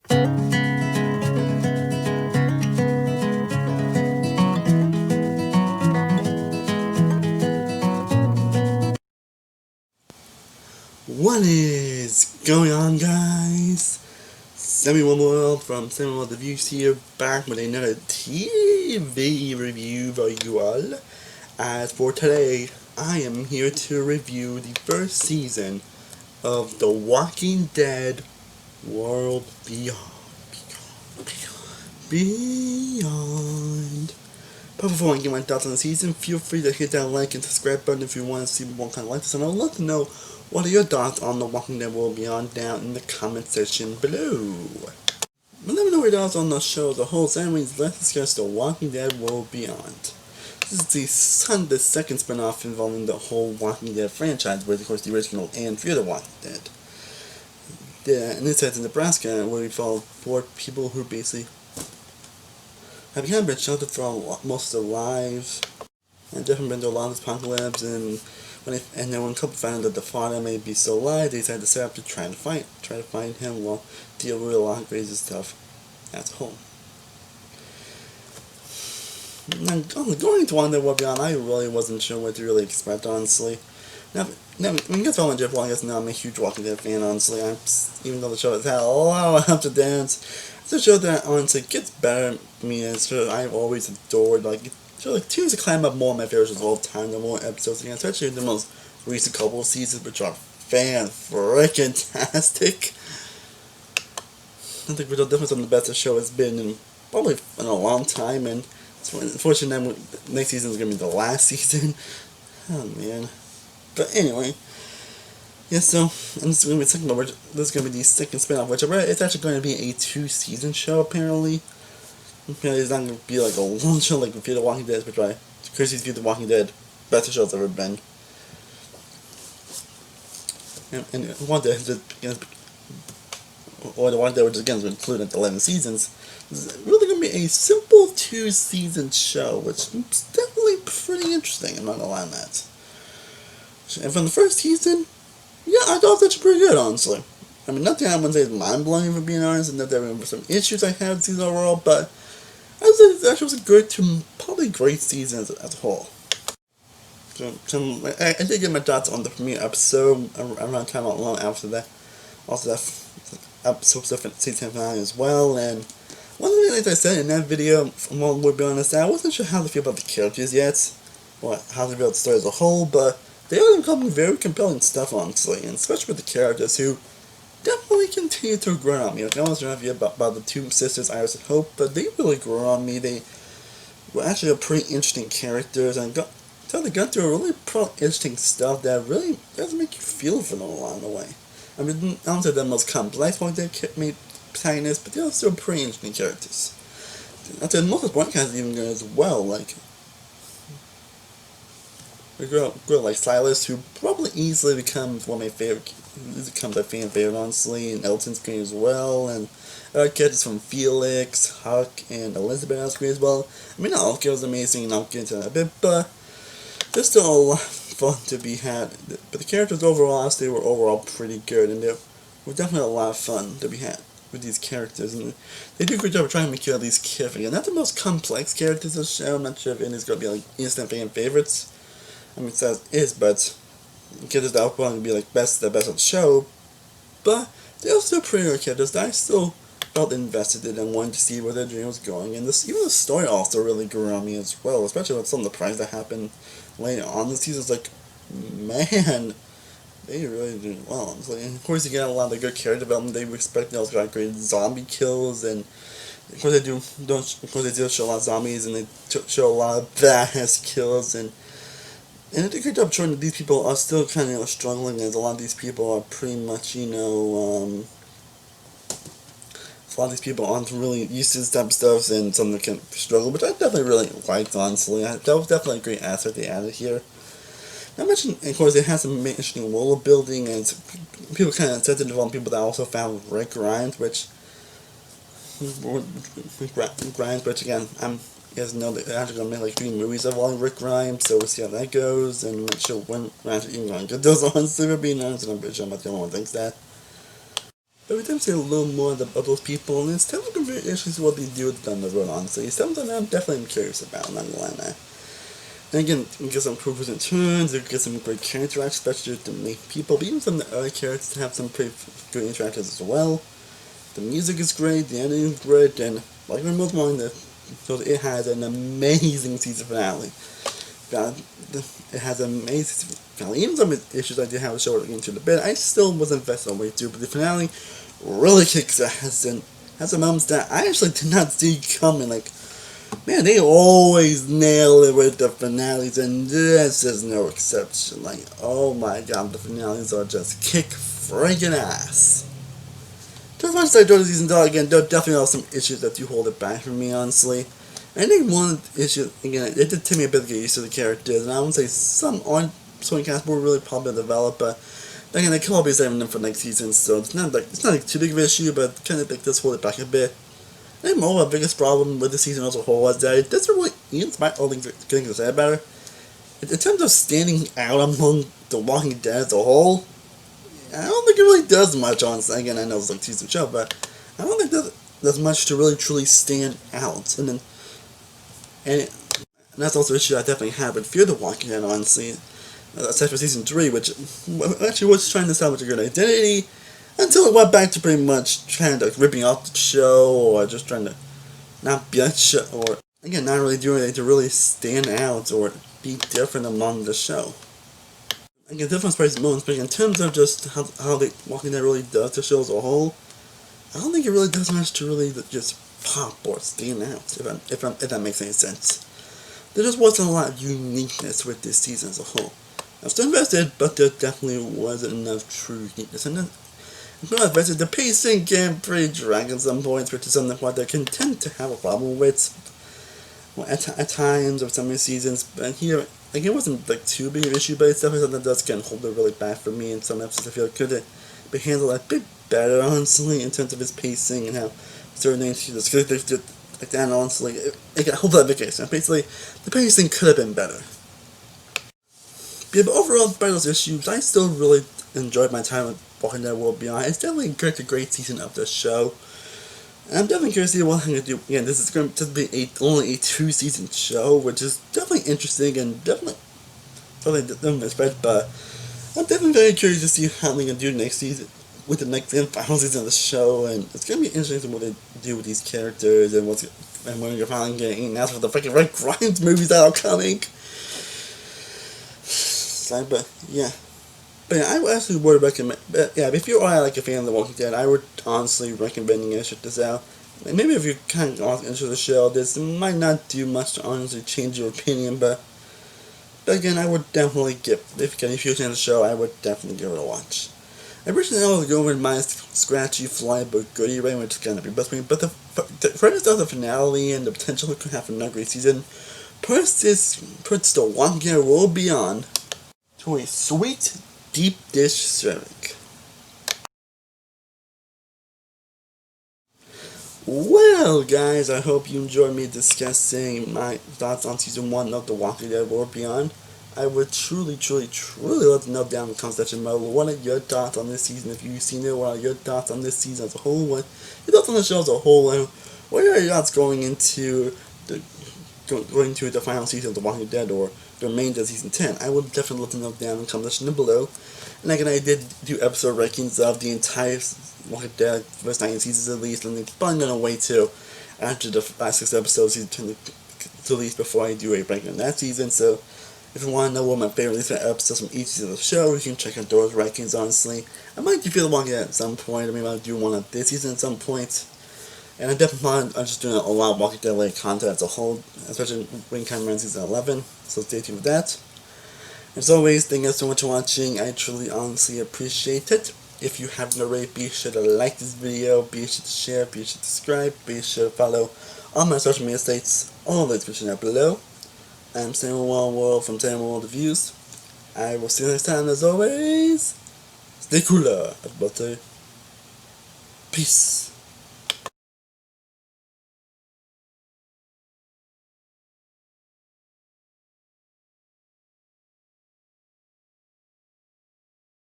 What is going on, guys? Samuel World from Samuel World Reviews here, back with another TV review for you all. As for today, I am here to review the first season of The Walking Dead World Beyond. Beyond. But before I get my thoughts on the season, feel free to hit that like and subscribe button if you want to see more kind of like this, and I'd love to know what are your thoughts on The Walking Dead World Beyond down in the comment section below. But let me know your thoughts on the show as a whole. So anyways, let's discuss The Walking Dead World Beyond. This is the second spin-off involving the whole Walking Dead franchise, with of course the original and Fear the Walking Dead. And this sets in Nebraska, where we follow 4 people who basically have kind of been sheltered for most of their lives, and definitely been through a lot of apocalypse, and then when a couple found out that the father may be still alive, they decided to set up to try to find him while deal with a lot of crazy stuff as a whole. Now, going into Walking Dead World Beyond, I really wasn't sure what to really expect, honestly. Now, when you guys follow my Jeff Long, I guess now I'm a huge Walking Dead fan, honestly. Even though the show has had a lot of ups and downs, it's a show that honestly gets better for me, and it's a show I've always adored. Continues to climb up more of my favorites of all time, the more episodes again, especially the most recent couple of seasons, which are fan-freaking-tastic. I think we're definitely some of the best the show has been in probably in a long time, and it's unfortunate that next season is going to be the last season. Oh man. But anyway, yeah, so, and this is going to be the second spin-off, which I read it's actually going to be a 2-season show, apparently. It's not going to be like a long show like Fear the Walking Dead, which I Chrissy's Fear the Walking Dead, best show it's ever been. And the Walking Dead, which again is included 11 seasons, is really going to be a simple 2-season show, which is definitely pretty interesting, I'm not going to lie on that. And from the first season, yeah, I thought that's pretty good, honestly. I mean, nothing I wouldn't say is mind-blowing, for being honest, and that there were some issues I had with the season overall, but I would say it actually was a good to probably great season as a whole. So I did get my thoughts on the premiere episode around time long after that. Also, that episode season finale as well, and one of the things I said in that video, from to be honest, I wasn't sure how to feel about the characters yet, or how to feel about the story as a whole, but they are becoming very compelling stuff, honestly, and especially with the characters who definitely continue to grow on me. Like, I wasn't sure about the 2 sisters, Iris and Hope, but they really grew on me. They were actually a pretty interesting characters, and they got through really interesting stuff that really does make you feel for them along the way. I mean, I don't say they're the most complex one they made protagonists, but they're still pretty interesting characters. I'd say most of the cast even good as well, like a girl like Silas, who probably easily becomes one of my favorite, becomes a fan favorite, honestly, and Elton's great as well, and other characters from Felix, Huck, and Elizabeth are great as well. I mean, not all was amazing, and I'll get into that a bit, but there's still a lot of fun to be had. But the characters overall, honestly, were overall pretty good, and there were definitely a lot of fun to be had with these characters, and they do a good job of trying to make sure these characters, not the most complex characters of the show. I'm not sure if any's going to be like instant fan favorites. I mean, it is, but characters that are going to be like the best of the show, but they're still pretty good characters that I still felt invested in and wanted to see where their dream was going, and even the story also really grew on me as well, especially with some of the pranks that happened later on in the season. It's like, man, they really did well. It's like, and of course you get a lot of good character development. They expect those great zombie kills, and of course they do show a lot of zombies, and they show a lot of badass kills, and they did a good job showing that these people are still kind of struggling, as a lot of these people are pretty much, a lot of these people aren't really used to this type of stuff, and some of them can struggle, which I definitely really liked, honestly. That was definitely a great aspect they added here. Not mention, of course, it has some interesting world building, and people kind of said to develop people that also found Rick Grimes, which again, you guys know that they're actually going to make like 3 movies of all Rick Grimes, so we'll see how that goes, and I'm not sure when we're actually even going to get those on, so we're being honest, and I'm pretty sure I'm not the only one who thinks that. But we definitely see a little more of those people, and it's definitely going to be interesting what they do down the road, honestly. It's something I'm definitely curious about, I'm not going to lie. And again, we get some improvements in turns, we get some great character interactions, especially with the main people, but even some of the other characters have some pretty good interactions as well. The music is great, the editing is great, and like we're most wanting to, so it has an amazing season finale. It has an amazing season finale. Even some of the issues I did have to show into the bit, I still was invested all the way through, but the finale really kicks ass and has some moments that I actually did not see coming. Like, man, they always nail it with the finales, and this is no exception. Like, oh my god, the finales are just kick freaking ass. Just as much as I enjoyed the season, though, again, there definitely are some issues that do hold it back from me, honestly. I think one issue, again, it did take me a bit to get used to the characters, and I would say some aren't so cast were really probably developed, but again, they can all be saving them for next season, so it's not like too big of an issue, but kind of like this hold it back a bit. I think more of the biggest problem with the season as a whole was that it doesn't really, even despite all things getting said about it, in terms of standing out among The Walking Dead as a whole, I don't think it really does much, honestly. Again, I know it's like a season show, but I don't think there's much to really truly stand out. And that's also an issue I definitely have with Fear the Walking Dead, honestly. Except for season 3, which actually was trying to establish a good identity until it went back to pretty much trying to ripping off the show or just trying to not be a show or again not really doing anything to really stand out or be different among the show. Again, different spicy moments, but in terms of just how the Walking Dead really does the show as a whole, I don't think it really does much to really just pop or stand out, if that makes any sense. There just wasn't a lot of uniqueness with this season as a whole. I'm still invested, but there definitely wasn't enough true uniqueness. And then, I'm not invested, the pacing can pretty drag at some points, which is something that they can tend to have a problem with at times of some of the seasons. But here, like, it wasn't like too big of an issue, but it's definitely something that does get hold it really bad for me in some episodes. I feel it could be handled a bit better, honestly, in terms of his pacing and how certain things just like that, honestly, it got hold that case. Basically, the pacing could have been better. Yeah, but overall, despite those issues, I still really enjoyed my time with Walking Dead World Beyond. It's definitely a great season of the show. And I'm definitely curious to see what I'm going to do. Again, this is going to be only a 2-season show, which is definitely interesting and definitely expect, but I'm definitely very curious to see how they're going to do next season, with the next and final season of the show, and it's going to be interesting what they do with these characters and when you're finally getting announced for the freaking Rick Grimes movies that are coming. But yeah. But yeah, I would actually would recommend. But yeah, if you are like a fan of The Walking Dead, I would honestly recommend you check this out. Maybe if you're kind of into the show, this might not do much to honestly change your opinion, but again, I would definitely if you're a fan of the show, I would definitely give it a watch. I originally I was going with my scratchy fly but goodie rating, which is gonna be best for me, but the furthest of the finale and the potential it could have another great season puts The Walking Dead World Beyond to a sweet deep dish serving. Well, guys, I hope you enjoyed me discussing my thoughts on season 1 of The Walking Dead World Beyond. I would truly love to know down in the comment section below what are your thoughts on this season. If you've seen it, what are your thoughts on this season as a whole? What your thoughts on the show as a whole? And what are your thoughts going into the final season of The Walking Dead or the remainder of season 10? I would definitely love to know down in the comment section below. And again, I did do episode rankings of the entire Walking Dead first 9 seasons at least, and they're probably going to wait till after the last 6 episodes season 10 to release before I do a ranking on that season. So if you want to know what my favorite episodes from each season of the show, you can check out those rankings, honestly. I might do Fear the Walking Dead at some point. I mean, I'll do one of this season at some point. And I definitely I'm just doing a lot of Walking Dead related content as a whole, especially when coming around season 11, so stay tuned for that. As always, thank you guys so much for watching. I truly, honestly appreciate it. If you haven't already, be sure to like this video, be sure to share, be sure to subscribe, be sure to follow all my social media sites, all the description down below. I'm Samuel World from Samuel World Reviews. I will see you next time, as always. Stay cooler, as well. Peace.